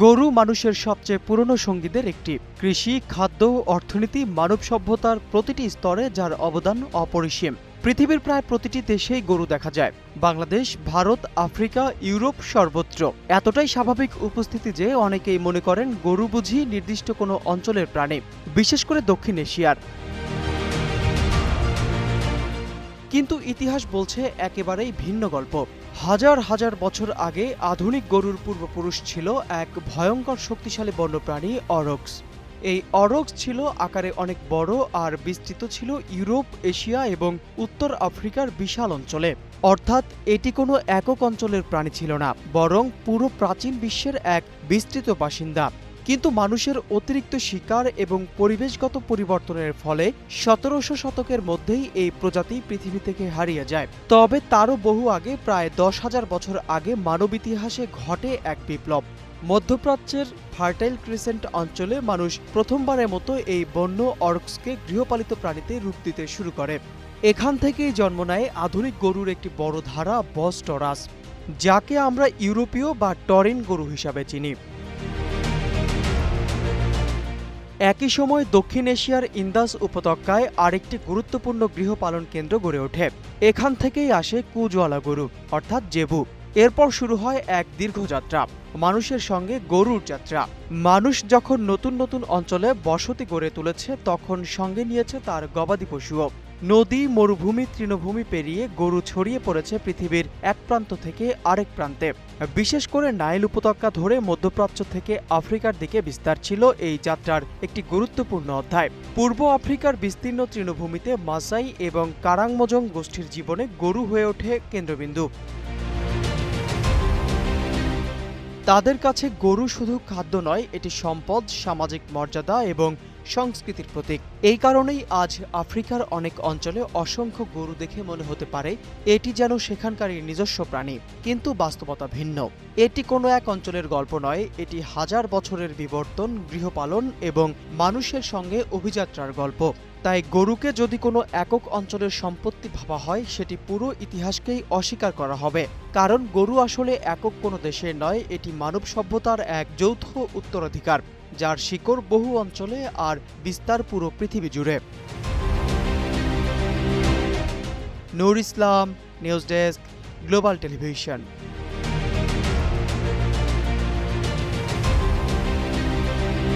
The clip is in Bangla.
গরু মানুষের সবচেয়ে পুরনো সঙ্গীদের একটি। কৃষি, খাদ্য, অর্থনীতি, মানব সভ্যতার প্রতিটি স্তরে যার অবদান অপরিসীম। পৃথিবীর প্রায় প্রতিটি দেশেই গরু দেখা যায়। বাংলাদেশ, ভারত, আফ্রিকা, ইউরোপ সর্বত্র এতটাই স্বাভাবিক উপস্থিতি যে অনেকেই মনে করেন গরু বুঝি নির্দিষ্ট কোনো অঞ্চলের প্রাণী, বিশেষ করে দক্ষিণ এশিয়ার। কিন্তু ইতিহাস বলছে একেবারেই ভিন্ন গল্প। হাজার হাজার বছর আগে আধুনিক গরুর পূর্বপুরুষ ছিল এক ভয়ঙ্কর শক্তিশালী বন্যপ্রাণী অরক্স। এই অরক্স ছিল আকারে অনেক বড় আর বিস্তৃত ছিল ইউরোপ, এশিয়া এবং উত্তর আফ্রিকার বিশাল অঞ্চলে। অর্থাৎ এটি কোনো একক অঞ্চলের প্রাণী ছিল না, বরং পুরো প্রাচীন বিশ্বের এক বিস্তৃত বাসিন্দা। কিন্তু মানুষের অতিরিক্ত শিকার এবং পরিবেশগত পরিবর্তনের ফলে ১৭০০ শতকের মধ্যেই এই প্রজাতি পৃথিবী থেকে হারিয়ে যায়। তবে তারও বহু আগে, প্রায় ১০,০০০ বছর আগে মানব ইতিহাসে ঘটে এক বিপ্লব। মধ্যপ্রাচ্যের ফার্টাইল ক্রিসেন্ট অঞ্চলে মানুষ প্রথমবারের মতো এই বন্য অরক্সকে গৃহপালিত প্রাণীতে রূপ দিতে শুরু করে। এখান থেকেই জন্ম নেয় আধুনিক গরুর একটি বড় ধারা, বস টরাস, যাকে আমরা ইউরোপীয় বা টরিন গরু হিসাবে চিনি। একই সময় দক্ষিণ এশিয়ার ইন্দাস উপত্যকায় আরেকটি গুরুত্বপূর্ণ গৃহপালন কেন্দ্র গড়ে ওঠে। এখান থেকেই আসে কুজওয়ালা গরু, অর্থাৎ জেবু। এরপর শুরু হয় এক দীর্ঘ যাত্রা, মানুষের সঙ্গে গরুর যাত্রা। মানুষ যখন নতুন নতুন অঞ্চলে বসতি গড়ে তুলেছে, তখন সঙ্গে নিয়েছে তার গবাদি পশুও। নদী, মরুভূমি, তৃণভূমি পেরিয়ে গরু ছড়িয়ে পড়েছে পৃথিবীর এক প্রান্ত থেকে আরেক প্রান্তে। বিশেষ করে নাইল উপত্যকা ধরে মধ্যপ্রাচ্য থেকে আফ্রিকার দিকে বিস্তার ছিল এই যাত্রার একটি গুরুত্বপূর্ণ অধ্যায়। পূর্ব আফ্রিকার বিস্তীর্ণ তৃণভূমিতে মাসাই এবং কারাংমজং গোষ্ঠীর জীবনে গরু হয়ে ওঠে কেন্দ্রবিন্দু। তাদের কাছে গরু শুধু খাদ্য নয়, এটি সম্পদ, সামাজিক মর্যাদা এবং সংস্কৃতির প্রতীক। এই কারণেই আজ আফ্রিকার অনেক অঞ্চলে অসংখ্য গরু দেখে মনে হতে পারে এটি যেন সেখানকারই নিজস্ব প্রাণী। কিন্তু বাস্তবতা ভিন্ন। এটি কোনো এক অঞ্চলের গল্প নয়, এটি হাজার বছরের বিবর্তন, গৃহপালন এবং মানুষের সঙ্গে অভিযাত্রার গল্প। তাই গরুকে যদি কোনো একক অঞ্চলের সম্পত্তি ভাবা হয়, সেটি পুরো ইতিহাসকেই অস্বীকার করা হবে। কারণ গরু আসলে একক কোনো দেশের নয়, এটি মানব সভ্যতার এক যৌথ উত্তরাধিকার, যার শিকড় বহু অঞ্চলে আর বিস্তার পুরো পৃথিবী জুড়ে। নূর ইসলাম, নিউজ ডেস্ক, গ্লোবাল টেলিভিশন।